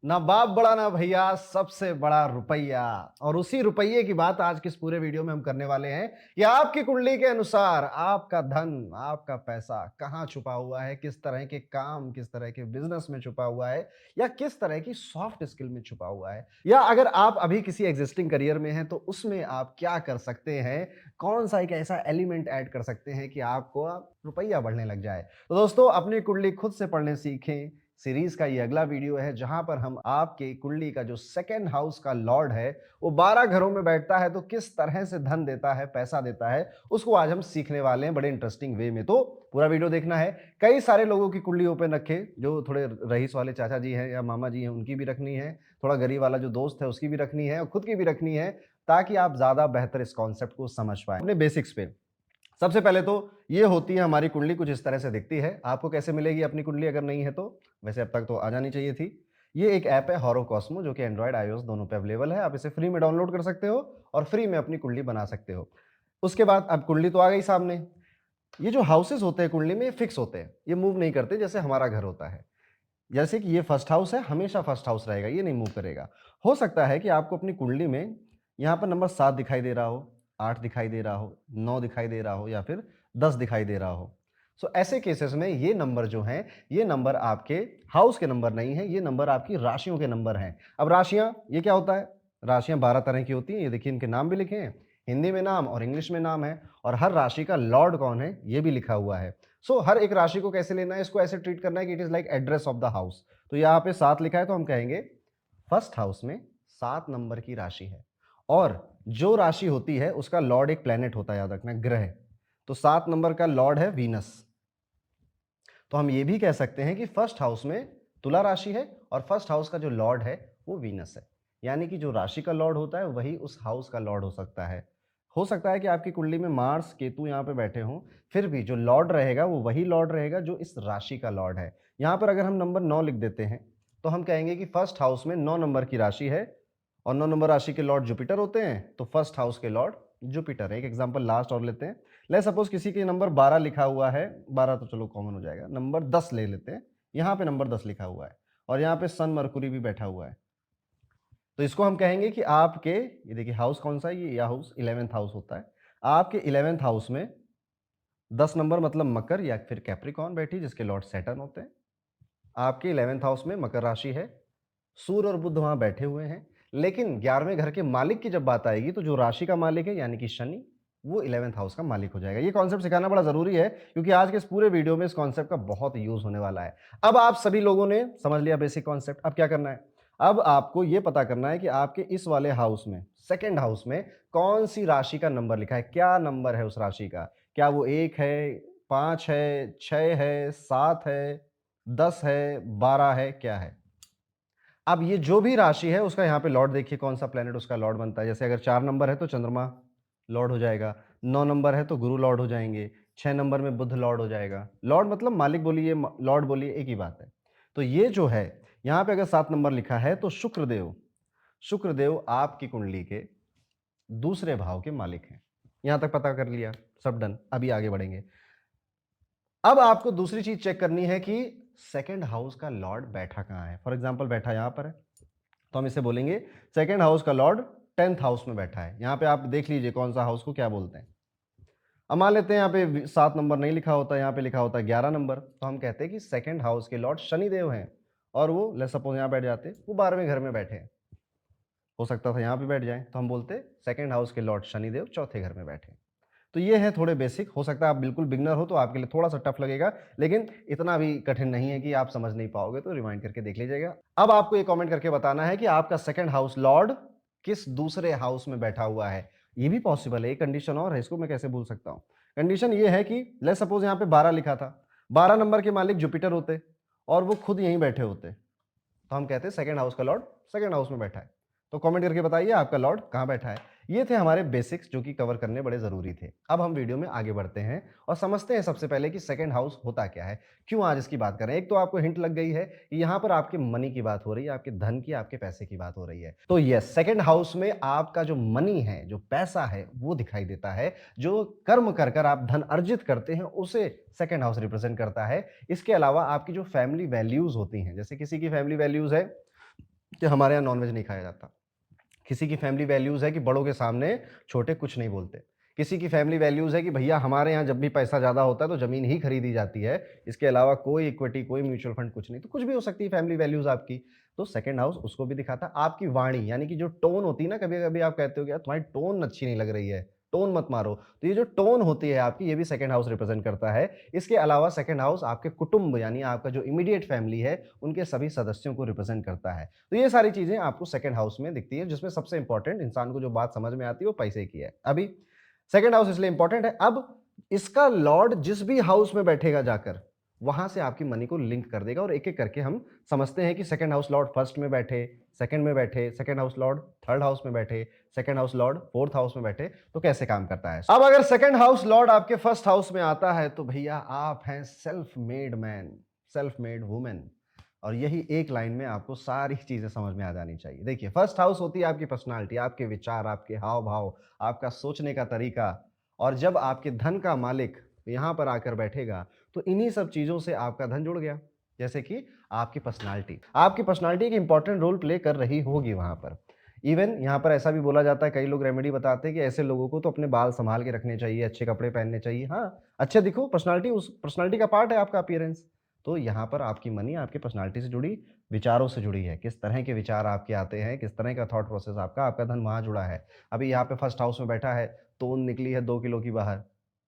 ना बाप बड़ा ना भैया, सबसे बड़ा रुपया। और उसी रुपये की बात आज के इस पूरे वीडियो में हम करने वाले हैं कि आपकी कुंडली के अनुसार आपका धन, आपका पैसा कहाँ छुपा हुआ है, किस तरह के काम, किस तरह के बिजनेस में छुपा हुआ है, या किस तरह की सॉफ्ट स्किल में छुपा हुआ है, या अगर आप अभी किसी एग्जिस्टिंग करियर में हैं तो उसमें आप क्या कर सकते हैं, कौन सा एक ऐसा एलिमेंट ऐड कर सकते हैं कि आपको रुपया बढ़ने लग जाए। तो दोस्तों, अपनी कुंडली खुद से पढ़ने सीखें सीरीज का ये अगला वीडियो है, जहां पर हम आपके कुंडली का जो सेकंड हाउस का लॉर्ड है वो 12 घरों में बैठता है तो किस तरह से धन देता है, पैसा देता है, उसको आज हम सीखने वाले हैं बड़े इंटरेस्टिंग वे में। तो पूरा वीडियो देखना है। कई सारे लोगों की कुंडली ओपन रखे, जो थोड़े रईस वाले चाचा जी हैं या मामा जी हैं उनकी भी रखनी है, थोड़ा गरीब वाला जो दोस्त है उसकी भी रखनी है और खुद की भी रखनी है, ताकि आप ज्यादा बेहतर इस कॉन्सेप्ट को समझ पाए अपने बेसिक्स पे। सबसे पहले तो ये होती है हमारी कुंडली, कुछ इस तरह से दिखती है। आपको कैसे मिलेगी अपनी कुंडली अगर नहीं है तो? वैसे अब तक तो आ जानी चाहिए थी। ये एक ऐप है हॉरोकॉस्मो, जो कि एंड्रॉयड आईओएस दोनों पे अवेलेबल है। आप इसे फ्री में डाउनलोड कर सकते हो और फ्री में अपनी कुंडली बना सकते हो। उसके बाद अब कुंडली तो आ गई सामने। ये जो हाउसेस होते हैं कुंडली में, ये फिक्स होते हैं, ये मूव नहीं करते जैसे हमारा घर होता है। जैसे कि ये फर्स्ट हाउस है, हमेशा फर्स्ट हाउस रहेगा, ये नहीं मूव करेगा। हो सकता है कि आपको अपनी कुंडली में यहाँ पर नंबर 7 दिखाई दे रहा हो, 8 दिखाई दे रहा हो, 9 दिखाई दे रहा हो या फिर 10 दिखाई दे रहा हो। सो ऐसे केसेस में ये नंबर जो हैं, ये नंबर आपके हाउस के नंबर नहीं है, ये नंबर आपकी राशियों के नंबर हैं। अब राशियां, ये क्या होता है? राशियां 12 तरह की होती हैं। ये देखिए, इनके नाम भी लिखे हैं, हिंदी में नाम और इंग्लिश में नाम है, और हर राशि का लॉर्ड कौन है ये भी लिखा हुआ है। सो हर एक राशि को कैसे लेना है, इसको ऐसे ट्रीट करना है कि it is like address of the house. तो यहाँ पे 7 लिखा है तो हम कहेंगे फर्स्ट हाउस में 7 नंबर की राशि है। और जो राशि होती है उसका लॉर्ड एक प्लेनेट होता है, याद रखना, ग्रह। तो 7 नंबर का लॉर्ड है वीनस। तो हम ये भी कह सकते हैं कि फर्स्ट हाउस में तुला राशि है और फर्स्ट हाउस का जो लॉर्ड है वो वीनस है। यानी कि जो राशि का लॉर्ड होता है वही उस हाउस का लॉर्ड हो सकता है कि आपकी कुंडली में मार्स केतु यहाँ पे बैठे हों, फिर भी जो लॉर्ड रहेगा वो वही लॉर्ड रहेगा जो इस राशि का लॉर्ड है। यहाँ पर अगर हम नंबर 9 लिख देते हैं तो हम कहेंगे कि फर्स्ट हाउस में 9 नंबर की राशि है और 9 नंबर राशि के लॉर्ड जुपिटर होते हैं, तो फर्स्ट हाउस के लॉर्ड जुपिटर है। एक एग्जांपल लास्ट और लेते हैं। ले सपोज किसी के नंबर 12 लिखा हुआ है, 12 तो चलो कॉमन हो जाएगा, नंबर 10 ले लेते हैं। यहाँ पे नंबर 10 लिखा हुआ है और यहाँ पे सन मरकुरी भी बैठा हुआ है, तो इसको हम कहेंगे कि आपके, ये देखिए हाउस कौन सा है, ये हाउस 11th हाउस होता है। आपके 11th हाउस में 10 नंबर मतलब मकर या फिर कैप्रिकॉन बैठी, जिसके लॉर्ड सैटर्न होते हैं। आपके 11th हाउस में मकर राशि है, सूर्य और बुध वहां बैठे हुए हैं। लेकिन 11वें घर के मालिक की जब बात आएगी तो जो राशि का मालिक है यानी कि शनि, वो 11th हाउस का मालिक हो जाएगा। ये कॉन्सेप्ट सिखाना बड़ा जरूरी है क्योंकि आज के इस पूरे वीडियो में इस कॉन्सेप्ट का बहुत यूज होने वाला है। अब आप सभी लोगों ने समझ लिया बेसिक कॉन्सेप्ट। अब क्या करना है? अब आपको यह पता करना है कि आपके इस वाले हाउस में, सेकेंड हाउस में, कौन सी राशि का नंबर लिखा है, क्या नंबर है उस राशि का। क्या वो 1 है, 5 है, 6 है, 7 है, 10 है, 12 है, क्या है? अब ये जो भी राशि है उसका यहाँ पे लॉर्ड देखिए, कौन सा प्लेनेट उसका लॉर्ड बनता है। जैसे अगर 4 नंबर है तो चंद्रमा लॉर्ड हो जाएगा, 9 नंबर है तो गुरु लॉर्ड हो जाएंगे, 6 नंबर में बुध लॉर्ड हो जाएगा। लॉर्ड मतलब मालिक बोलिए, लॉर्ड बोलिए, एक ही बात है। तो ये जो है यहाँ पे अगर 7 नंबर लिखा है तो शुक्रदेव, शुक्रदेव आपकी कुंडली के दूसरे भाव के मालिक हैं। यहां तक पता कर लिया, सब डन। अभी आगे बढ़ेंगे। अब आपको दूसरी चीज चेक करनी है कि सेकेंड हाउस का लॉर्ड बैठा कहां है। फॉर एग्जाम्पल बैठा यहां पर है तो हम इसे बोलेंगे सेकेंड हाउस का लॉर्ड 10th हाउस में बैठा है। यहां पे आप देख लीजिए कौन सा हाउस को क्या बोलते हैं। अब मान लेते हैं यहाँ पे 7 नंबर नहीं लिखा होता, यहाँ पे लिखा होता है 11 नंबर, तो हम कहते हैं कि सेकेंड हाउस के लॉर्ड शनिदेव हैं और वो लेट्स सपोज यहाँ बैठ जाते, वो 12वें घर में बैठे हैं। हो सकता था यहाँ पे बैठ जाए तो हम बोलते सेकेंड हाउस के लॉर्ड शनिदेव चौथे घर में बैठे। तो ये है थोड़े बेसिक। हो सकता है आप बिल्कुल बिगनर हो तो आपके लिए थोड़ा सा टफ लगेगा, लेकिन इतना भी कठिन नहीं है कि आप समझ नहीं पाओगे, तो रिमाइंड करके देख लीजिएगा। अब आपको ये कमेंट करके बताना है कि आपका सेकंड हाउस लॉर्ड किस दूसरे हाउस में बैठा हुआ है। ये भी पॉसिबल है, एक कंडीशन और है, इसको मैं कैसे भूल सकता हूं। कंडीशन ये है कि लेट्स सपोज यहाँ पे 12 लिखा था, 12 नंबर के मालिक जुपिटर होते और वो खुद यहीं बैठे होते, तो हम कहते हैं सेकंड हाउस का लॉर्ड सेकंड हाउस में बैठा है। तो कमेंट करके बताइए आपका लॉर्ड कहां बैठा है। ये थे हमारे बेसिक्स जो कि कवर करने बड़े जरूरी थे। अब हम वीडियो में आगे बढ़ते हैं और समझते हैं सबसे पहले कि सेकंड हाउस होता क्या है, क्यों आज इसकी बात करें। एक तो आपको हिंट लग गई है कि यहां पर आपके मनी की बात हो रही है, आपके धन की, आपके पैसे की बात हो रही है। तो यस, सेकंड हाउस में आपका जो मनी है, जो पैसा है, वो दिखाई देता है। जो कर्म कर कर आप धन अर्जित करते हैं उसे सेकंड हाउस रिप्रेजेंट करता है। इसके अलावा आपकी जो फैमिली वैल्यूज होती हैं, जैसे किसी की फैमिली वैल्यूज है कि हमारे यहाँ नॉनवेज नहीं खाया जाता। किसी की फैमिली वैल्यूज़ है कि बड़ों के सामने छोटे कुछ नहीं बोलते। किसी की फैमिली वैल्यूज़ है कि भैया हमारे यहाँ जब भी पैसा ज़्यादा होता है तो ज़मीन ही खरीदी जाती है। इसके अलावा कोई इक्विटी, कोई म्यूचुअल फंड कुछ नहीं। तो कुछ भी हो सकती है फैमिली वैल्यूज़ आपकी। तो सेकंड हाउस उसको भी दिखाता है। आपकी वाणी यानी कि जो टोन होती है ना, कभी-कभी आप कहते हो कि यार तुम्हारी टोन अच्छी नहीं लग रही है, टोन मत मारो। तो ये जो टोन होती है आपकी, ये भी सेकंड हाउस रिप्रेज़ेंट करता है। इसके अलावा सेकंड हाउस आपके कुटुंब यानी आपका जो इमीडिएट फैमिली है, उनके सभी सदस्यों को रिप्रेज़ेंट करता है। तो ये सारी चीज़ें आपको सेकंड हाउस में दिखती है, जिसमें सबसे इंपॉर्टेंट इंसान को जो बात समझ में आती है वो पैसे की है। अभी सेकंड हाउस इसलिए इंपॉर्टेंट है, अब इसका लॉर्ड जिस भी हाउस में बैठेगा जाकर, वहां से आपकी मनी को लिंक कर देगा और एक-एक करके हम समझते हैं कि सेकंड हाउस लॉर्ड फर्स्ट में बैठे, सेकंड में बैठे, second house Lord third house में बैठे, second house Lord fourth house में बैठे, तो कैसे काम करता है। अब अगर सेकंड हाउस लॉर्ड आपके फर्स्ट हाउस में आता है तो भैया आप हैं self made man, self made women. और यही एक लाइन में आपको सारी चीजें समझ में आ जानी चाहिए। देखिए, फर्स्ट हाउस होती है आपकी पर्सनालिटी, आपके विचार, आपके हाव भाव, आपका सोचने का तरीका। और जब आपके धन का मालिक यहाँ पर आकर बैठेगा तो इन्हीं सब चीजों से आपका धन जुड़ गया। जैसे कि आपकी पर्सनालिटी एक इंपॉर्टेंट रोल प्ले कर रही होगी वहां पर। इवन यहाँ पर ऐसा भी बोला जाता है, कई लोग रेमेडी बताते हैं कि ऐसे लोगों को तो अपने बाल संभाल के रखने चाहिए, अच्छे कपड़े पहनने चाहिए। हाँ, अच्छे दिखो, पर्सनालिटी उस पर्सनालिटी का पार्ट है आपका अपीयरेंस। तो यहाँ पर आपकी मनी आपकी पर्सनालिटी से जुड़ी, विचारों से जुड़ी है। किस तरह के विचार आपके आते हैं, किस तरह का थॉट प्रोसेस आपका धन वहाँ जुड़ा है। अभी यहाँ पे फर्स्ट हाउस में बैठा है, तोंद निकली है 2 किलो की बाहर,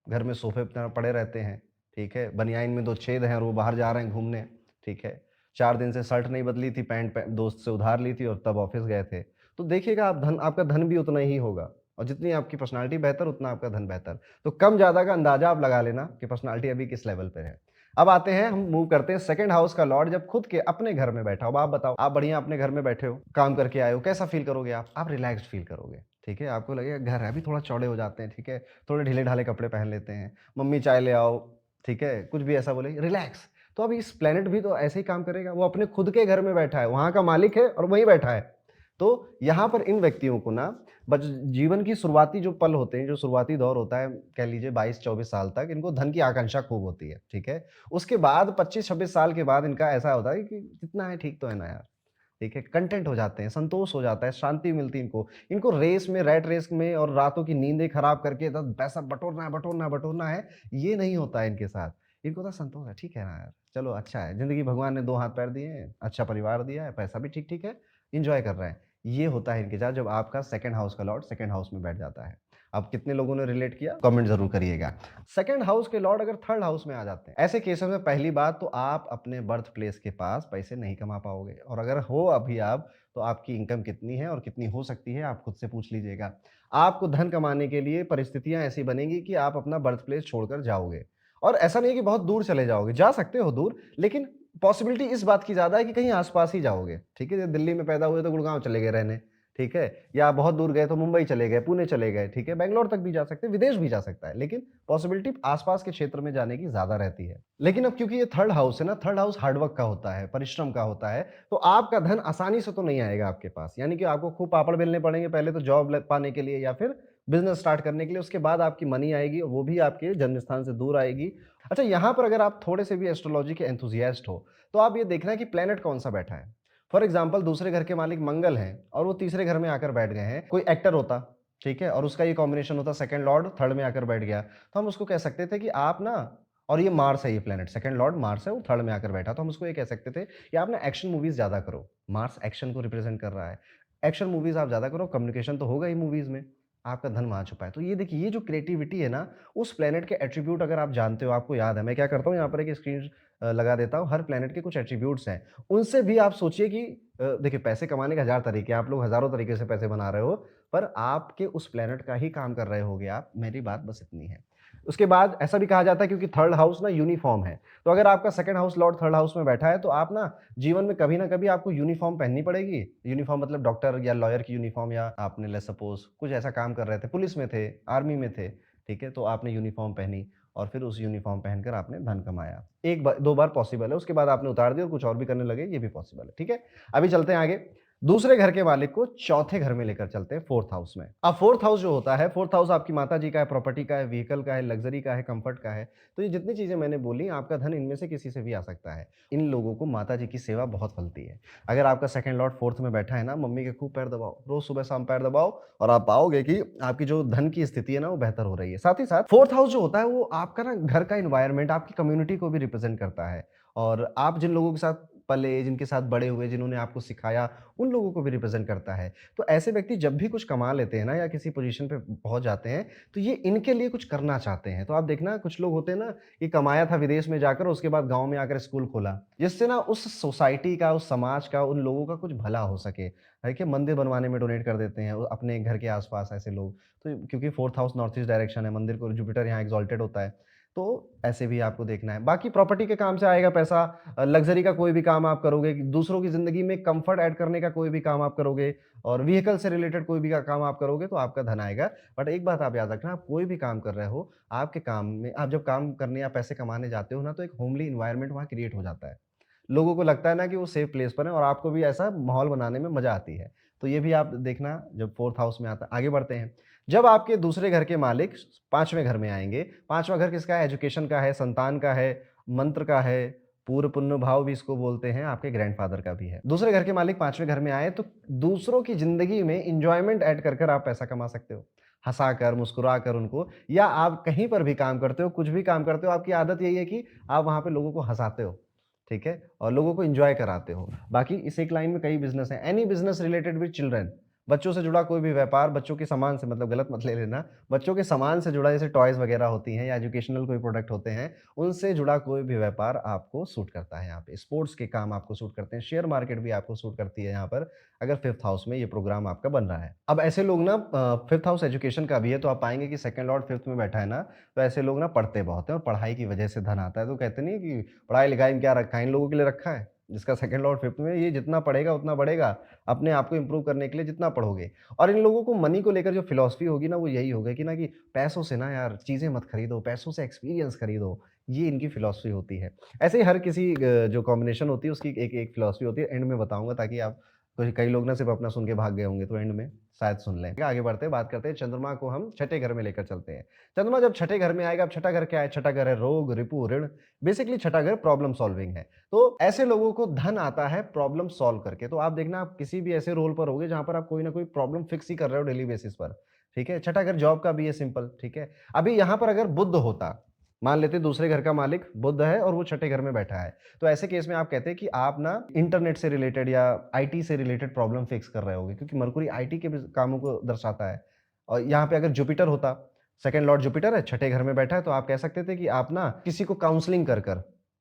घर में सोफे पे पड़े रहते हैं, ठीक है? बनियाइन में 2 छेद हैं और वो बाहर जा रहे हैं घूमने, ठीक है? 4 दिन से शर्ट नहीं बदली थी, पैंट दोस्त से उधार ली थी और तब ऑफ़िस गए थे। तो देखिएगा आप, आपका धन भी उतना ही होगा और जितनी आपकी पर्सनैलिटी बेहतर, उतना आपका धन बेहतर। तो कम-ज़्यादा का अंदाज़ा आप लगा लेना कि पर्सनैलिटी अभी किस लेवल पे है। अब आते हैं, हम मूव करते हैं सेकंड हाउस का लॉर्ड जब खुद के अपने घर में बैठा हो। अब आप बताओ, आप बढ़िया अपने घर में बैठे हो, काम करके आए हो, कैसा फील करोगे आप? आप रिलैक्स्ड फील करोगे, ठीक है? आपको लगेगा घर है, अभी थोड़ा चौड़े हो जाते हैं, ठीक है? थोड़े ढीले-ढाले कपड़े पहन लेते हैं, मम्मी चाय ले आओ, ठीक है? कुछ भी ऐसा बोले, रिलैक्स। तो अब इस प्लैनेट भी तो ऐसे ही काम करेगा, वो अपने खुद के घर में बैठा है, वहाँ का मालिक है और वहीं बैठा है। तो यहाँ पर इन व्यक्तियों को ना बच जीवन की शुरुआती जो पल होते हैं, जो शुरुआती दौर होता है, कह लीजिए 22-24 साल तक, इनको धन की आकांक्षा खूब होती है, ठीक है? उसके बाद 25-26 साल के बाद इनका ऐसा होता है कि जितना है ठीक तो है ना यार, ठीक है? कंटेंट हो जाते हैं, संतोष हो जाता है, शांति मिलती है इनको। इनको रेस में, रैट रेस में और रातों की नींदें खराब करके तब पैसा बटोरना है, बटोरना है, बटोरना है, ये नहीं होता है इनके साथ। इनको तो संतोष है, ठीक है ना यार, चलो अच्छा है, ज़िंदगी भगवान ने 2 हाथ पैर दिए हैं, अच्छा परिवार दिया है, पैसा भी ठीक-ठीक है, एन्जॉय कर रहे हैं। ये होता है इनके साथ जब आपका सेकंड हाउस का लॉर्ड सेकंड हाउस में बैठ जाता है। अब कितने लोगों ने रिलेट किया? कमेंट ज़रूर करिएगा। सेकंड हाउस के लॉर्ड अगर थर्ड हाउस में आ जाते हैं, ऐसे केसेस में पहली बात तो आप अपने बर्थ प्लेस के पास पैसे नहीं कमा पाओगे और अगर हो अभी आप, तो आपकी इनकम कितनी है और कितनी हो सकती है, आप खुद से पूछ लीजिएगा। आपको धन कमाने के लिए परिस्थितियाँ ऐसी बनेंगी कि आप अपना बर्थ प्लेस छोड़कर जाओगे और ऐसा नहीं है कि बहुत दूर चले जाओगे, जा सकते हो दूर, लेकिन पॉसिबिलिटी इस बात की ज़्यादा है कि कहीं आस-पास ही जाओगे, ठीक है? जैसे दिल्ली में पैदा हुए तो गुड़गाँव चले गए रहने, ठीक है? या बहुत दूर गए तो मुंबई चले गए, पुणे चले गए, ठीक है? बैंगलोर तक भी जा सकते हैं, विदेश भी जा सकता है, लेकिन पॉसिबिलिटी आस-पास के क्षेत्र में जाने की ज़्यादा रहती है। लेकिन अब क्योंकि ये थर्ड हाउस है ना, थर्ड हाउस हार्ड वर्क का होता है, परिश्रम का होता है, तो आपका धन आसानी से तो नहीं आएगा आपके पास। यानी कि आपको खूब पापड़ बेलने पड़ेंगे पहले तो जॉब लग पाने के लिए या फिर बिज़नेस स्टार्ट करने के लिए, उसके बाद आपकी मनी आएगी, वो भी आपके जन्म स्थान से दूर आएगी। अच्छा, यहाँ पर अगर आप थोड़े से भी एस्ट्रोलॉजी के एंथुसियास्ट हो, तो आप ये देखना है कि प्लैनेट कौन-सा बैठा है। फॉर एग्ज़ाम्पल दूसरे घर के मालिक मंगल हैं और वो तीसरे घर में आकर बैठ गए हैं। कोई एक्टर होता, ठीक है? और उसका ये कॉम्बिनेशन होता सेकंड लॉर्ड थर्ड में आकर बैठ गया, तो हम उसको कह सकते थे कि आप ना, और ये मार्स है, ये प्लैनेट सेकंड लॉर्ड मार्स है, वो थर्ड में आकर बैठा, तो हम उसको ये कह सकते थे कि आप ना एक्शन मूवीज़ ज़्यादा करो। मार्स एक्शन को रिप्रेज़ेंट कर रहा है। एक्शन मूवीज़ आप ज़्यादा करो, कम्युनिकेशन तो होगा ही मूवीज़ में, आपका धन वहाँ छुपा है। तो ये देखिए, ये जो क्रिएटिविटी है ना, उस प्लैनेट के एट्रिब्यूट अगर आप जानते हो, आपको याद है, मैं क्या करता हूँ यहाँ पर एक स्क्रीन लगा देता हूँ, हर प्लैनेट के कुछ एट्रिब्यूट्स हैं। उनसे भी आप सोचिए कि देखिए, पैसे कमाने के हज़ार तरीके हैं, आप लोग हज़ारों तरीके से पैसे बना रहे हो, पर आपके उस प्लैनेट का ही काम कर रहे होगे आप, मेरी बात बस इतनी है। उसके बाद ऐसा भी कहा जाता है क्योंकि थर्ड हाउस ना यूनिफ़ॉर्म है, तो अगर आपका second house Lord third house में बैठा है, तो आप ना जीवन में कभी ना कभी आपको यूनिफ़ॉर्म पहननी पड़ेगी। यूनिफ़ॉर्म मतलब डॉक्टर या लॉयर की यूनिफ़ॉर्म, या आपने लेट्स सपोज़ कुछ ऐसा काम कर रहे थे, पुलिस में थे, आर्मी में थे, ठीक है? तो आपने यूनिफ़ॉर्म पहनी और फिर उस यूनिफ़ॉर्म पहनकर आपने धन कमाया। 1 बार 2 बार पॉसिबल है, उसके बाद आपने उतार दिया और कुछ और भी करने लगे, ये भी पॉसिबल है, ठीक है? अभी चलते हैं आगे। दूसरे घर के मालिक को चौथे घर में लेकर चलते हैं, फोर्थ हाउस में। अब फोर्थ हाउस जो होता है, फोर्थ हाउस आपकी माता जी का है, प्रॉपर्टी का है, व्हीकल का है, लग्जरी का है, कंफर्ट का है। तो ये जितनी चीजें मैंने बोली, आपका धन इनमें से किसी से भी आ सकता है। इन लोगों को माता जी की सेवा बहुत फलती है। अगर आपका सेकंड लॉर्ड फोर्थ में बैठा है ना, मम्मी के खूब पैर दबाओ, रोज सुबह शाम पैर दबाओ, और आप पाओगे कि आपकी जो धन की स्थिति है ना, वो बेहतर हो रही है। साथ ही साथ फोर्थ हाउस जो होता है, वो आपका ना घर का इन्वायरमेंट, आपकी कम्युनिटी को भी रिप्रेजेंट करता है। और आप जिन लोगों के साथ पले, जिनके साथ बड़े हुए, जिन्होंने आपको सिखाया, उन लोगों को भी रिप्रेजेंट करता है। तो ऐसे व्यक्ति जब भी कुछ कमा लेते हैं ना, या किसी पोजीशन पे पहुँच जाते हैं, तो ये इनके लिए कुछ करना चाहते हैं। तो आप देखना, कुछ लोग होते हैं ना, ये कमाया था विदेश में जाकर, उसके बाद गाँव में आकर स्कूल खोला, जिससे ना उस सोसाइटी का, उस समाज का, उन लोगों का कुछ भला हो सके। देखिए, मंदिर बनवाने में डोनेट कर देते हैं, अपने घर के आस-पास ऐसे लोग। तो क्योंकि fourth house north east direction है, मंदिर को जुपिटर यहाँ एक्सॉल्टेड होता है, तो ऐसे भी आपको देखना है। बाकी प्रॉपर्टी के काम से आएगा पैसा, लग्ज़री का कोई भी काम आप करोगे, दूसरों की ज़िंदगी में कम्फ़र्ट ऐड करने का कोई भी काम आप करोगे, और व्हीकल से रिलेटेड कोई भी का काम आप करोगे, तो आपका धन आएगा। बट एक बात आप याद रखना, आप कोई भी काम कर रहे हो, आपके काम में आप जब काम करने या पैसे कमाने जाते हो ना, तो एक होमली एनवायरनमेंट वहाँ क्रिएट हो जाता है। लोगों को लगता है ना कि वो सेफ प्लेस पर है, और आपको भी ऐसा माहौल बनाने में मज़ा आती है। तो ये भी आप देखना जब फोर्थ हाउस में आता है। आगे बढ़ते हैं। जब आपके दूसरे घर के मालिक 5वें घर में आएँगे, 5वां घर किसका है? एजुकेशन का है, संतान का है, मंत्र का है, पूर्व पुण्य भाव भी इसको बोलते हैं, आपके ग्रैंडफ़ादर का भी है। दूसरे घर के मालिक 5वें घर में आए, तो दूसरों की ज़िंदगी में एन्जॉयमेंट ऐड कर आप पैसा कमा सकते हो। हँसाकर, मुस्कुराकर उनको, या आप कहीं पर भी काम करते हो, कुछ भी काम करते हो, आपकी आदत यही है कि आप वहाँ पे लोगों को हँसाते हो, ठीक है? और लोगों को एन्जॉय कराते हो। बाकी इस एक लाइन में कई बिज़नेस हैं। Any business related with children, बच्चों से जुड़ा कोई भी व्यापार, बच्चों के सामान से, मतलब गलत मत ले लेना, बच्चों के सामान से जुड़ा, जैसे टॉयज़ वगैरह होती हैं या एजुकेशनल कोई प्रोडक्ट होते हैं, उनसे जुड़ा कोई भी व्यापार आपको सूट करता है यहाँ पे। स्पोर्ट्स के काम आपको सूट करते हैं, शेयर मार्केट भी आपको सूट करती है यहाँ पर, अगर 5th हाउस में ये प्रोग्राम आपका बन रहा है। अब ऐसे लोग ना, 5th हाउस एजुकेशन का भी है, तो आप पाएँगे कि सेकंड लॉर्ड 5th में बैठा है ना, तो ऐसे लोग ना पढ़ते बहुत हैं, और पढ़ाई की वजह से धन आता है। तो कहते नहीं कि पढ़ाई-लिखाई में क्या रखा है, इन लोगों के लिए रखा है। जिसका सेकंड लॉर्ड 5th में, ये जितना पढ़ेगा उतना बढ़ेगा, अपने आप को इम्प्रूव करने के लिए जितना पढ़ोगे। और इन लोगों को मनी को लेकर जो फ़िलॉसफ़ी होगी ना, वो यही होगा कि ना, कि पैसों से ना यार चीज़ें मत खरीदो, पैसों से एक्सपीरियंस खरीदो, ये इनकी फ़िलॉसफ़ी होती है। ऐसे ही हर किसी जो कॉम्बिनेशन होती है, उसकी एक फ़िलॉसफ़ी होती है, एंड में बताऊँगा, ताकि आप, कई लोग ना सिर्फ़ अपना सुन के भाग गए होंगे, तो एंड में शायद सुन लें। आगे बढ़ते हैं, बात करते हैं, चंद्रमा को हम छठे घर में लेकर चलते हैं। चंद्रमा जब छठे घर में आएगा, अब छठा घर क्या है? छठा घर है रोग, रिपु, ऋण, बेसिकली छठा घर प्रॉब्लम सॉल्विंग है। तो ऐसे लोगों को धन आता है प्रॉब्लम सॉल्व करके। तो आप देखना, आप किसी भी ऐसे रोल पर होगे जहाँ पर आप कोई ना कोई प्रॉब्लम फिक्स ही कर रहे हो डेली बेसिस पर, ठीक है? छठा घर जॉब का भी है, सिंपल, ठीक है? अभी यहाँ पर अगर बुध होता, मान लेते हैं दूसरे घर का मालिक बुध है और वो छठे घर में बैठा है, तो ऐसे केस में आप कहते हैं कि आप ना इंटरनेट से रिलेटेड या आईटी से रिलेटेड प्रॉब्लम फिक्स कर रहे होगे, क्योंकि मरकुरी आईटी के भी कामों को दर्शाता है। और यहाँ पे अगर जुपिटर होता, सेकंड लॉर्ड जुपिटर है, छठे घर में बैठा है, तो आप कह सकते थे कि आप ना किसी को काउंसलिंग कर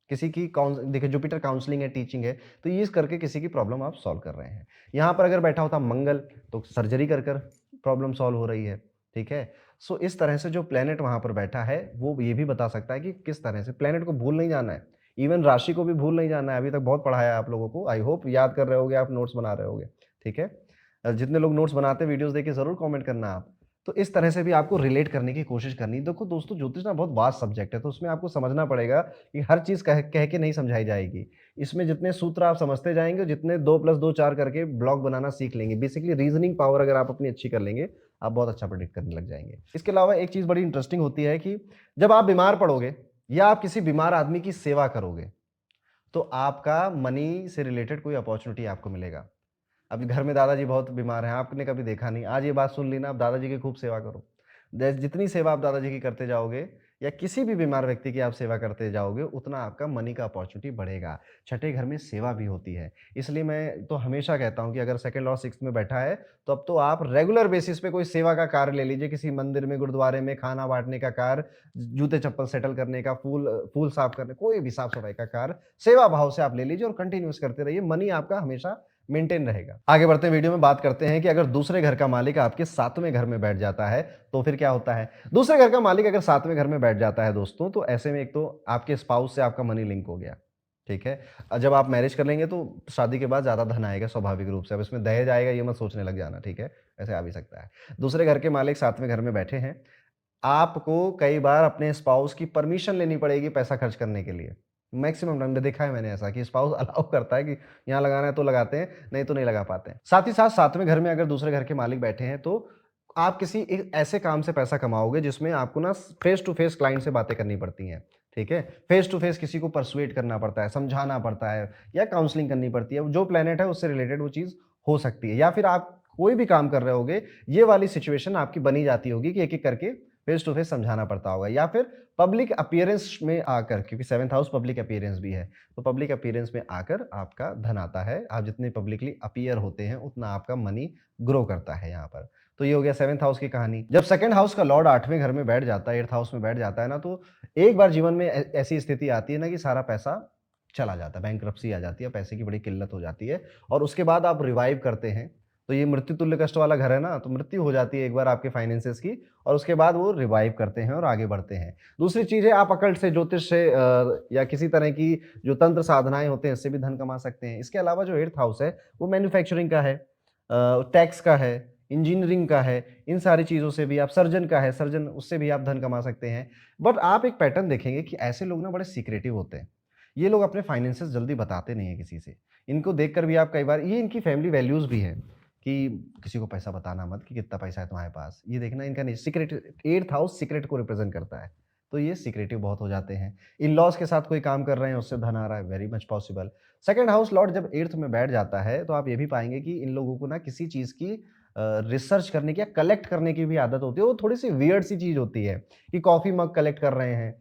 किसी की देखिए, जुपिटर काउंसलिंग है, टीचिंग है, तो ये करके किसी की प्रॉब्लम आप सॉल्व कर रहे हैं। यहाँ पर अगर बैठा होता मंगल, तो सर्जरी कर प्रॉब्लम सॉल्व हो रही है, ठीक है? सो इस तरह से जो प्लैनेट वहाँ पर बैठा है, वो ये भी बता सकता है कि किस तरह से प्लैनेट को भूल नहीं जाना है। इवन राशि को भी भूल नहीं जाना है। अभी तक बहुत पढ़ाया है आप लोगों को। आई होप याद कर रहे होगे, आप नोट्स बना रहे होगे, ठीक है? जितने लोग नोट्स बनाते हैं, वीडियोज़ देख के ज़रूर कमेंट करना आप। तो इस तरह से भी आपको रिलेट करने की कोशिश करनी है। देखो दोस्तों, ज्योतिष ना बहुत वास्ट सब्जेक्ट है, तो उसमें आपको समझना पड़ेगा कि हर चीज़ कह कह के नहीं समझाई जाएगी। इसमें जितने सूत्र आप समझते जाएँगे, जितने 2 + 2 4 करके ब्लॉक बनाना सीख लेंगे। बेसिकली रीज़निंग पावर अगर आप अपनी अच्छी कर लेंगे, आप बहुत अच्छा प्रेडिक्ट करने लग जाएँगे। इसके अलावा एक चीज़ बड़ी इंटरेस्टिंग होती है कि जब आप बीमार पड़ोगे या आप किसी बीमार आदमी की सेवा करोगे, तो आपका मनी से रिलेटेड कोई अपॉर्च्युनिटी आपको मिलेगा। अभी घर में दादाजी बहुत बीमार हैं, आपने कभी देखा नहीं, आज ये बात सुन ली ना, आप दादाजी की खूब सेवा करो। जितनी सेवा आप दादाजी की करते जाओगे, या किसी भी बीमार व्यक्ति की आप सेवा करते जाओगे, उतना आपका मनी का अपॉर्च्युनिटी बढ़ेगा। छठे घर में सेवा भी होती है। इसलिए मैं तो हमेशा कहता हूँ कि अगर सेकंड और सिक्स्थ में बैठा है, तो अब तो आप रेगुलर बेसिस पे कोई सेवा का कार्य ले लीजिए, किसी मंदिर में, गुरुद्वारे में खाना बाँटने का कार्य, जूते-चप्पल सेटल करने का, फूल साफ करने, कोई भी साफ-सफाई का कार्य, सेवा भाव से आप ले लीजिए और कंटिन्यूअस करते रहिए। मनी आपका हमेशा मेंटेन रहेगा। आगे बढ़ते हैं, वीडियो में बात करते हैं कि अगर दूसरे घर का मालिक आपके 7वें घर में बैठ जाता है, तो फिर क्या होता है? दूसरे घर का मालिक अगर 7वें घर में बैठ जाता है दोस्तों, तो ऐसे में एक तो आपके स्पाउस से आपका मनी लिंक हो गया, ठीक है? जब आप मैरिज कर लेंगे, तो शादी के बाद ज़्यादा धन आएगा स्वाभाविक रूप से। अब इसमें दहेज आएगा, ये मत सोचने लग जाना, ठीक है? ऐसे आ भी सकता है। दूसरे घर के मालिक 7वें घर में बैठे हैं, आपको कई बार अपने स्पाउस की परमिशन लेनी पड़ेगी पैसा खर्च करने के लिए, मैक्सिमम टाइम देखा है मैंने ऐसा कि स्पाउस अलाउ करता है कि यहाँ लगाना है तो लगाते हैं, नहीं तो नहीं लगा पाते हैं। साथ ही साथ सातवें घर में अगर दूसरे घर के मालिक बैठे हैं तो आप किसी एक ऐसे काम से पैसा कमाओगे जिसमें आपको ना फेस टू फेस क्लाइंट से बातें करनी पड़ती हैं, ठीक है? फेस टू फेस किसी को पर्सुएट करना पड़ता है, समझाना पड़ता है या काउंसलिंग करनी पड़ती है। जो प्लैनेट है उससे रिलेटेड वो चीज़ हो सकती है, या फिर आप कोई भी काम कर रहे होगे, ये वाली सिचुएशन आपकी बनी जाती होगी कि एक-एक करके फेस टू फेस समझाना पड़ता होगा, या फिर पब्लिक अपीयरेंस में आकर, क्योंकि 7th हाउस पब्लिक अपीयरेंस भी है, तो पब्लिक अपीयरेंस में आकर आपका धन आता है। आप जितने पब्लिकली अपीयर होते हैं, उतना आपका मनी ग्रो करता है यहाँ पर। तो ये हो गया 7th हाउस की कहानी। जब 2nd हाउस का लॉर्ड 8वें घर में बैठ जाता है, 8th हाउस में बैठ जाता है ना, तो एक बार जीवन में ऐसी स्थिति आती है ना कि सारा पैसा चला जाता है, बैंकरप्सी आ जाती है, पैसे की बड़ी किल्लत हो जाती है और उसके बाद आप रिवाइव करते हैं। तो ये मृत्यु तुल्य कष्ट वाला घर है ना, तो मृत्यु हो जाती है एक बार आपके फाइनेंसेस की और उसके बाद वो रिवाइव करते हैं और आगे बढ़ते हैं। दूसरी चीज़ है, आप अकल्ट से, ज्योतिष से या किसी तरह की जो तंत्र साधनाएँ होते हैं, इससे भी धन कमा सकते हैं। इसके अलावा जो 8th हाउस है, वो मैन्युफैक्चरिंग का है, टैक्स का है, इंजीनियरिंग का है, इन सारी चीज़ों से भी, आप सर्जन का है, सर्जन, उससे भी आप धन कमा सकते हैं। बट आप एक पैटर्न देखेंगे कि ऐसे लोग ना बड़े सीक्रेटिव होते हैं। ये लोग अपने फाइनेंसेस जल्दी बताते नहीं हैं किसी से। इनको देखकर भी आप कई बार, ये इनकी फैमिली वैल्यूज़ भी है कि किसी को पैसा बताना मत कि कितना पैसा है तुम्हारे पास। ये देखना इनका नहीं, सीक्रेट, 8th हाउस सीक्रेट को रिप्रेज़ेंट करता है। तो ये सीक्रेटिव बहुत हो जाते हैं। इन-लॉज़ के साथ कोई काम कर रहे हैं, उससे धन आ रहा है, very much possible. 2nd house Lord जब 8th में बैठ जाता है, तो आप ये भी पाएँगे कि इन लोगों को ना किसी चीज़ की रिसर्च करने की या कलेक्ट करने की भी आदत होती है। वो थोड़ी-सी वियर्ड सी चीज़ होती है कि कॉफ़ी मग कलेक्ट कर रहे हैं,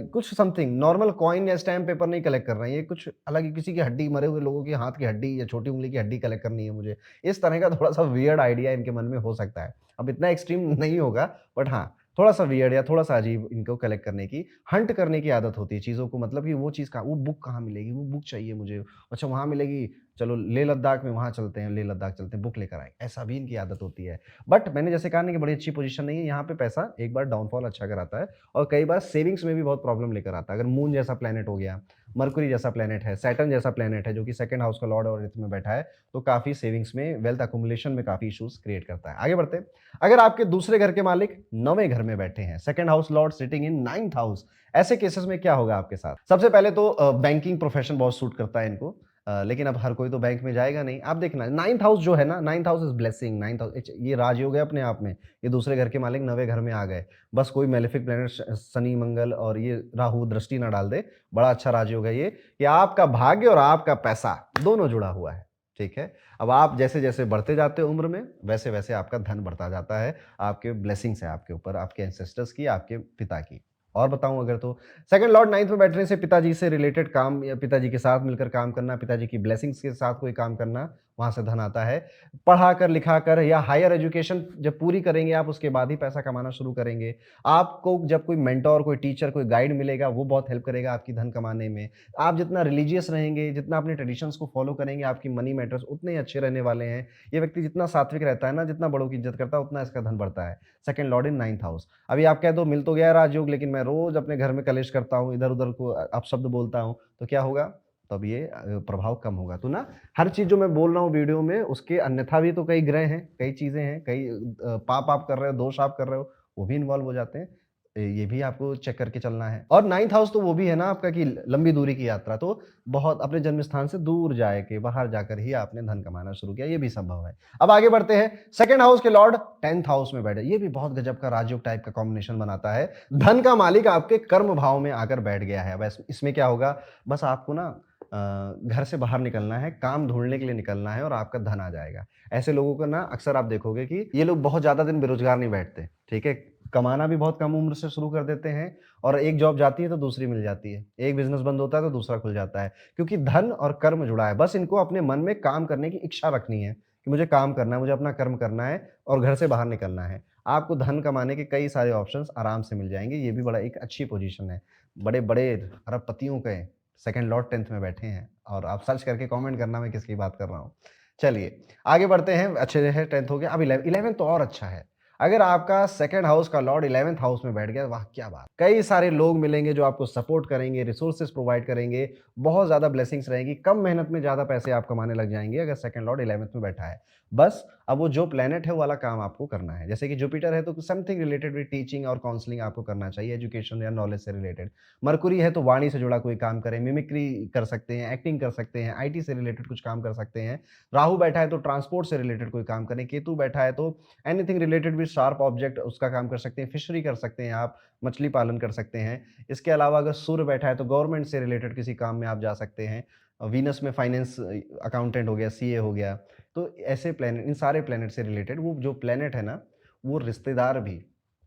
कुछ समथिंग नॉर्मल कॉइन या स्टैम्प पेपर नहीं कलेक्ट कर रहे हैं। ये कुछ अलग ही, किसी की हड्डी, मरे हुए लोगों की हाथ की हड्डी या छोटी उँगली की हड्डी कलेक्ट करनी है मुझे। इस तरह का थोड़ा-सा वियर्ड आइडिया इनके मन में हो सकता है। अब इतना एक्सट्रीम नहीं होगा, बट हाँ, थोड़ा-सा वियर्ड या थोड़ा-सा अजीब इनको कलेक्ट करने की, हंट करने की आदत होती है चीज़ों को, मतलब कि वो चीज़ कहाँ, वो बुक कहाँ मिलेगी, वो बुक चाहिए मुझे। अच्छा वहाँ मिलेगी, चलो लेह लद्दाख में वहाँ चलते हैं, लेह लद्दाख चलते हैं, बुक लेकर आएँगे। ऐसा भी इनकी आदत होती है। बट मैंने जैसे कहा ना कि बड़ी अच्छी पोज़ीशन नहीं है, यहाँ पे पैसा एक बार डाउनफॉल अच्छा कराता है और कई बार सेविंग्स में भी बहुत प्रॉब्लम लेकर आता है। अगर मून जैसा प्लैनेट हो गया, मरकुरी जैसा प्लैनेट है, सैटर्न जैसा प्लैनेट है जो कि 2nd हाउस का लॉर्ड और 8th में बैठा है, तो काफ़ी सेविंग्स में, वेल्थ अक्युमुलेशन में काफ़ी इश्यूज़ क्रिएट करता है। आगे बढ़ते हैं। अगर आपके दूसरे घर के मालिक 9वें घर में बैठे हैं, 2nd house Lord sitting in 9th house, ऐसे केसेस में क्या होगा आपके साथ? सबसे पहले तो बैंकिंग प्रोफेशन बहुत सूट करता है इनको। लेकिन अब हर कोई तो बैंक में जाएगा नहीं। आप देखना 9th हाउस जो है ना, 9th house is blessing, 9th house ये राजयोग है अपने आप में। ये दूसरे घर के मालिक 9वें घर में आ गए। बस कोई मैलेफिक प्लैनेट शनि, मंगल और ये राहु दृष्टि ना डाल दे। बड़ा अच्छा राजयोग है ये कि आपका भाग्य और आपका पैसा दोनों जुड़ा हुआ है, ठीक है? अब आप जैसे-जैसे बढ़ते जाते हो उम्र में, वैसे-वैसे आपका धन बढ़ता जाता है। आपके ब्लेसिंग्स है आपके ऊपर, आपके एंसेस्टर्स की, आपके पिता की। और बताऊँ अगर तो 2nd लॉर्ड 9th में बैठने से पिताजी से रिलेटेड काम या पिताजी के साथ मिलकर काम करना, पिताजी की ब्लेसिंग्स के साथ कोई काम करना, वहाँ से धन आता है। पढ़ाकर, लिखाकर या हायर एजुकेशन जब पूरी करेंगे आप, उसके बाद ही पैसा कमाना शुरू करेंगे। आपको जब कोई मेंटर, कोई टीचर, कोई गाइड मिलेगा, वो बहुत हेल्प करेगा आपकी धन कमाने में। आप जितना रिलीजियस रहेंगे, जितना अपने ट्रेडिशंस को फॉलो करेंगे, आपकी मनी मैटर्स उतने ही अच्छे रहने वाले हैं। ये व्यक्ति जितना सात्विक रहता है ना, जितना बड़ों की इज़्ज़त करता है, उतना इसका धन बढ़ता है। 2nd लॉर्ड इन 9th हाउस। अभी आप कह दो मिल तो गया है राजयोग, लेकिन मैं रोज़ अपने घर में कलेश करता हूँ, इधर-उधर को अपशब्द बोलता हूँ, तो क्या होगा? तब ये प्रभाव कम होगा। तो ना हर चीज़ जो मैं बोल रहा हूँ वीडियो में, उसके अन्यथा भी तो कई ग्रह हैं, कई चीज़ें हैं, कई पाप आप कर रहे हो, दोष आप कर रहे हो, वो भी इन्वॉल्व हो जाते हैं। ये भी आपको चेक करके चलना है। और 9th हाउस तो वो भी है ना आपका कि लंबी दूरी की यात्रा, तो बहुत अपने जन्म स्थान से दूर जाए के, बाहर जाकर ही आपने धन कमाना शुरू किया, ये भी संभव है। अब आगे बढ़ते हैं। 2nd हाउस के लॉर्ड 10th हाउस में बैठे, ये भी बहुत गजब का राजयोग टाइप का कॉम्बिनेशन बनाता है। धन का मालिक आपके कर्म भाव में आकर बैठ गया है। बस इसमें क्या होगा, बस आपको ना घर से बाहर निकलना है, काम ढूँढने के लिए निकलना है और आपका धन आ जाएगा। ऐसे लोगों को ना अक्सर आप देखोगे कि ये लोग बहुत ज़्यादा दिन बेरोज़गार नहीं बैठते, ठीक है? कमाना भी बहुत कम उम्र से शुरू कर देते हैं और एक जॉब जाती है तो दूसरी मिल जाती है। एक बिज़नेस बंद होता है तो दूसरा खुल जाता है, क्योंकि धन और कर्म जुड़ा है। बस इनको अपने मन में काम करने की इच्छा रखनी है कि मुझे काम करना है, मुझे अपना कर्म करना है और घर से बाहर निकलना है। आपको धन कमाने के कई सारे ऑप्शंस आराम से मिल जाएँगे, ये भी बड़ा एक अच्छी पोज़ीशन है। बड़े-बड़े अरबपतियों के 2nd लॉर्ड 10th में बैठे हैं और आप सर्च करके कमेंट करना मैं किसकी बात कर रहा हूँ। चलिए, आगे बढ़ते हैं। अच्छे है 10th हो गया, अब 11th तो और अच्छा है। अगर आपका सेकंड हाउस का लॉर्ड 11th हाउस में बैठ गया, वाह क्या बात। कई सारे लोग मिलेंगे जो आपको सपोर्ट करेंगे, रिसोर्सेज प्रोवाइड करेंगे, बहुत ज़्यादा ब्लेसिंग्स रहेंगी, कम मेहनत में ज़्यादा पैसे आप कमाने लग जाएँगे अगर सेकंड लॉर्ड 11th में बैठा है। बस अब वो जो प्लैनेट है वो वाला काम आपको करना है। जैसे कि जुपिटर है तो समथिंग रिलेटेड विद टीचिंग और काउंसलिंग आपको करना चाहिए, एजुकेशन या नॉलेज से रिलेटेड। मरकुरी है तो वाणी से जुड़ा कोई काम करें, मिमिक्री कर सकते हैं, एक्टिंग कर सकते हैं, आईटी से रिलेटेड कुछ काम कर सकते हैं। राहु बैठा है तो ट्रांसपोर्ट से रिलेटेड कोई काम करें, केतु बैठा है तो anything related with sharp object उसका काम कर सकते हैं, फिशरी कर सकते हैं आप, मछली पालन कर सकते हैं। इसके अलावा अगर सूर्य बैठा है तो गवर्नमेंट से रिलेटेड किसी काम में आप जा सकते हैं। वीनस में फाइनेंस अकाउंटेंट हो गया, सीए हो गया। तो ऐसे प्लैनेट, इन सारे प्लैनेट से रिलेटेड वो जो प्लैनेट है ना, वो रिश्तेदार भी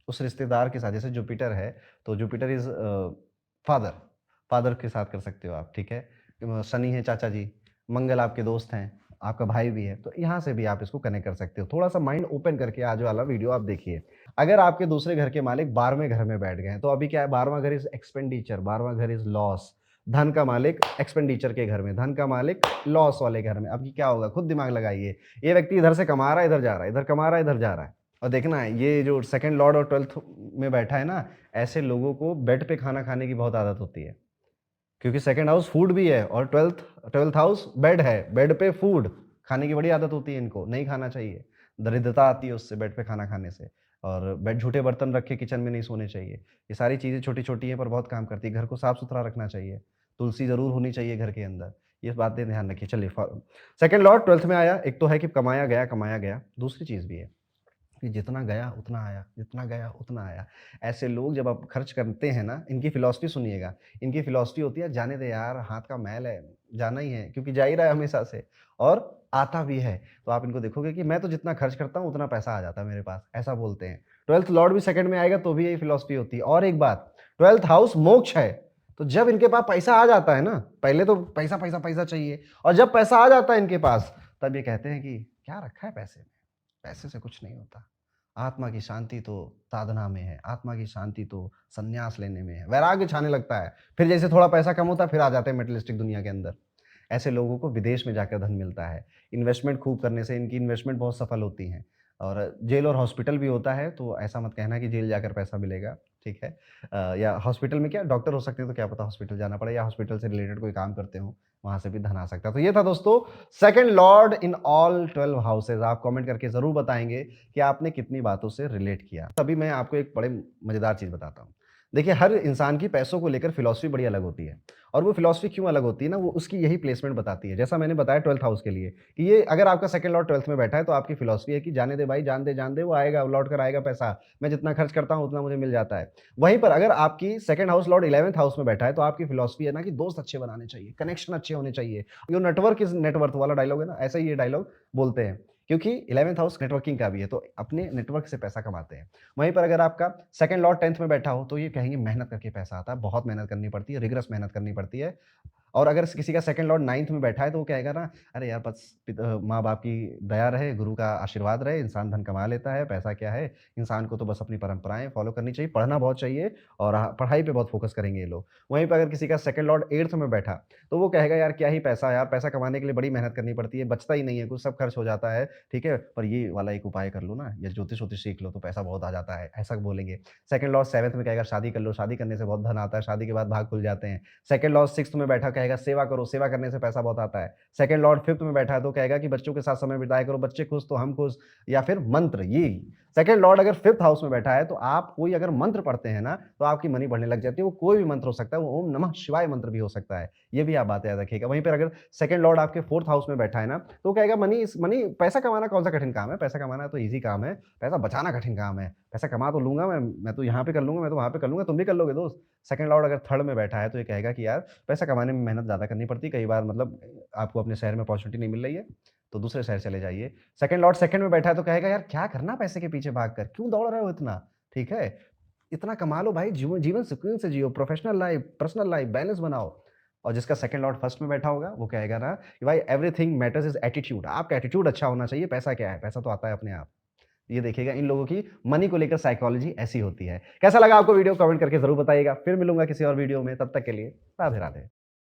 उस रिश्तेदार के साथ, जैसे जुपिटर है तो जुपिटर इज फादर, फादर के साथ कर सकते हो आप, ठीक है। शनि है चाचा जी, मंगल आपके दोस्त हैं, आपका भाई भी है, तो यहाँ से भी आप इसको कनेक्ट कर सकते हो। थोड़ा सा माइंड ओपन करके आज वाला वीडियो आप देखिए। अगर आपके दूसरे घर के मालिक 12वें घर में बैठ गए हैं, तो अभी क्या है, 12वां घर इज एक्सपेंडिचर, 12वां घर इज लॉस। धन का मालिक एक्सपेंडिचर के घर में, धन का मालिक लॉस वाले घर में। अब क्या होगा, खुद दिमाग लगाइए। ये व्यक्ति इधर से कमा रहा है, इधर जा रहा है, इधर कमा रहा है, इधर जा रहा है। और देखना है ये जो सेकंड लॉर्ड और 12th में बैठा है ना, ऐसे लोगों को बेड पे खाना खाने की बहुत आदत होती है, क्योंकि सेकंड हाउस फूड भी है और ट्वेल्थ हाउस बेड है, बेड पे फूड खाने की बड़ी आदत होती है, इनको नहीं खाना चाहिए। दरिद्रता आती है उससे, बेड पे खाना खाने से। और बेड, झूठे बर्तन रख के किचन में नहीं सोने चाहिए। ये सारी चीज़ें छोटी-छोटी हैं पर बहुत काम करती है। घर को साफ-सुथरा रखना चाहिए, तुलसी ज़रूर होनी चाहिए घर के अंदर। ये बातें ध्यान रखिए। चलिए सेकंड लॉर्ड 12th में आया, एक तो है कि कमाया गया, कमाया गया। दूसरी चीज़ भी है कि जितना गया उतना आया, जितना गया उतना आया। ऐसे लोग जब आप खर्च करते हैं ना, इनकी फिलॉसफी सुनिएगा। इनकी फिलॉसफी होती है, जाने दे यार, हाथ का मैल है, जाना ही है, क्योंकि जा ही रहा है हमेशा से और आता भी है। तो आप इनको देखोगे कि मैं तो जितना खर्च करता हूँ उतना पैसा आ जाता है मेरे पास, ऐसा बोलते हैं। 12th लॉर्ड भी सेकंड में आएगा तो भी यही फिलॉसफी होती है। और एक बात, 12th हाउस मोक्ष है, तो जब इनके पास पैसा आ जाता है ना, पहले तो पैसा, पैसा, पैसा चाहिए, और जब पैसा आ जाता है इनके पास, तब ये कहते हैं कि क्या रखा है पैसे में, पैसे से कुछ नहीं होता। आत्मा की शांति तो साधना में है, आत्मा की शांति तो संन्यास लेने में है। वैराग्य छाने लगता है, फिर जैसे थोड़ा पैसा कम होता है, फिर आ जाते हैं मेटेरियलिस्टिक दुनिया के अंदर। ऐसे लोगों को विदेश में जाकर धन मिलता है। इन्वेस्टमेंट खूब करने से इनकी इन्वेस्टमेंट बहुत सफल होती हैं। और जेल और हॉस्पिटल भी होता है, तो ऐसा मत कहना कि जेल जाकर पैसा मिलेगा, ठीक है। या हॉस्पिटल में क्या डॉक्टर हो सकते हैं, तो क्या पता हॉस्पिटल जाना पड़े, या हॉस्पिटल से रिलेटेड कोई काम करते हो, वहाँ से भी धन आ सकता है। तो ये था दोस्तों second Lord in all 12 houses. आप कमेंट करके ज़रूर बताएँगे कि आपने कितनी बातों से रिलेट किया। अभी मैं आपको एक बड़े मज़ेदार चीज़ बताता हूँ। देखिए, हर इंसान की पैसों को लेकर फिलॉसफी बड़ी अलग होती है, और वो फिलॉसफी क्यों अलग होती है ना, वो उसकी यही प्लेसमेंट बताती है। जैसा मैंने बताया 12th हाउस के लिए कि ये अगर आपका सेकंड लॉर्ड 12th में बैठा है, तो आपकी फिलॉसफी है कि जाने दे भाई, जान दे, वो आएगा, लौट कर आएगा पैसा। मैं जितना खर्च करता हूँ उतना मुझे मिल जाता है। वहीं पर अगर आपकी second house Lord 11th house में बैठा है, तो आपकी फिलॉसफी है ना कि दोस्त अच्छे बनाने चाहिए, कनेक्शन अच्छे होने चाहिए। यो नेटवर्क इज़ नेटवर्थ वाला डायलॉग है ना, ऐसा ही ये डायलॉग बोलते हैं, क्योंकि 11th हाउस नेटवर्किंग का भी है, तो अपने नेटवर्क से पैसा कमाते हैं। वहीं पर अगर आपका सेकंड लॉर्ड 10th में बैठा हो, तो ये कहेंगे मेहनत करके पैसा आता है, बहुत मेहनत करनी पड़ती है, रिगरस मेहनत करनी पड़ती है। और अगर किसी का सेकंड लॉर्ड 9th में बैठा है, तो वो कहेगा ना, अरे यार बस माँ-बाप की दया रहे, गुरु का आशीर्वाद रहे, इंसान धन कमा लेता है, पैसा क्या है, इंसान को तो बस अपनी परंपराएँ फॉलो करनी चाहिए, पढ़ना बहुत चाहिए, और पढ़ाई पे बहुत फोकस करेंगे ये लोग। वहीं पे अगर किसी का सेकंड लॉर्ड 8th में बैठा, तो वो कहेगा यार क्या ही पैसा यार, पैसा कमाने के लिए बड़ी मेहनत करनी पड़ती है, बचता ही नहीं है कुछ, सब खर्च हो जाता है, ठीक है? पर ये वाला एक उपाय कर लो ना, या ज्योतिष-वोतिष सीख लो तो पैसा बहुत आ जाता है, ऐसा बोलेंगे। सेकंड लॉर्ड 7th में कहेगा शादी कर लो, शादी करने से बहुत धन आता है, शादी के बाद भाग खुल जाते हैं। सेकंड लॉर्ड 6th में बैठा कहेगा सेवा करो, सेवा करने से पैसा बहुत आता है। सेकंड लॉर्ड 5th में बैठा है तो कहेगा कि बच्चों के साथ समय बिताया करो, बच्चे खुश तो हम खुश, या फिर मंत्र ये। सेकंड लॉर्ड अगर 5th हाउस में बैठा है, तो आप कोई अगर मंत्र पढ़ते हैं ना, तो आपकी मनी बढ़ने लग जाती है। वो कोई भी मंत्र हो सकता है, वो ओम नमः शिवाय मंत्र भी हो सकता है। ये भी आप बात याद रखिएगा। वहीं पर अगर सेकंड लॉर्ड आपके 4th हाउस में बैठा है ना, तो वो कहेगा मनी पैसा कमाना कौन सा कठिन काम है? पैसा कमाना तो ईज़ी काम है, पैसा बचाना कठिन काम है। पैसा कमा तो लूँगा मैं तो यहाँ पे कर लूँगा, मैं तो वहाँ पे कर लूँगा, तुम भी कर लोगे दोस्त। सेकंड लॉर्ड अगर 3rd में बैठा है, तो ये कहेगा कि यार पैसा कमाने में मेहनत ज़्यादा करनी पड़ती है, कई बार मतलब आपको अपने शहर में अपॉर्च्युनिटी नहीं मिल रही है, तो दूसरे शहर चले जाइए। सेकंड लॉर्ड 2nd में बैठा है, तो कहेगा यार क्या करना पैसे के पीछे भागकर, क्यों दौड़ रहे हो इतना, ठीक है? इतना कमा लो भाई, जीवन सुकून से जियो, professional life, personal life balance बनाओ। और जिसका सेकंड लॉर्ड 1st में बैठा होगा, वो कहेगा ना कि भाई एवरीथिंग मैटर्स इज़ एटीट्यूड, आपका एटीट्यूड अच्छा होना चाहिए, पैसा क्या है, पैसा तो आता है अपने आप। ये देखिएगा इन लोगों की मनी को लेकर साइकोलॉजी ऐसी होती है। कैसा लगा आपको वीडियो? कमेंट करके ज़रूर बताइएगा। फिर मिलूँगा किसी और वीडियो में, तब तक के लिए राधे-राधे।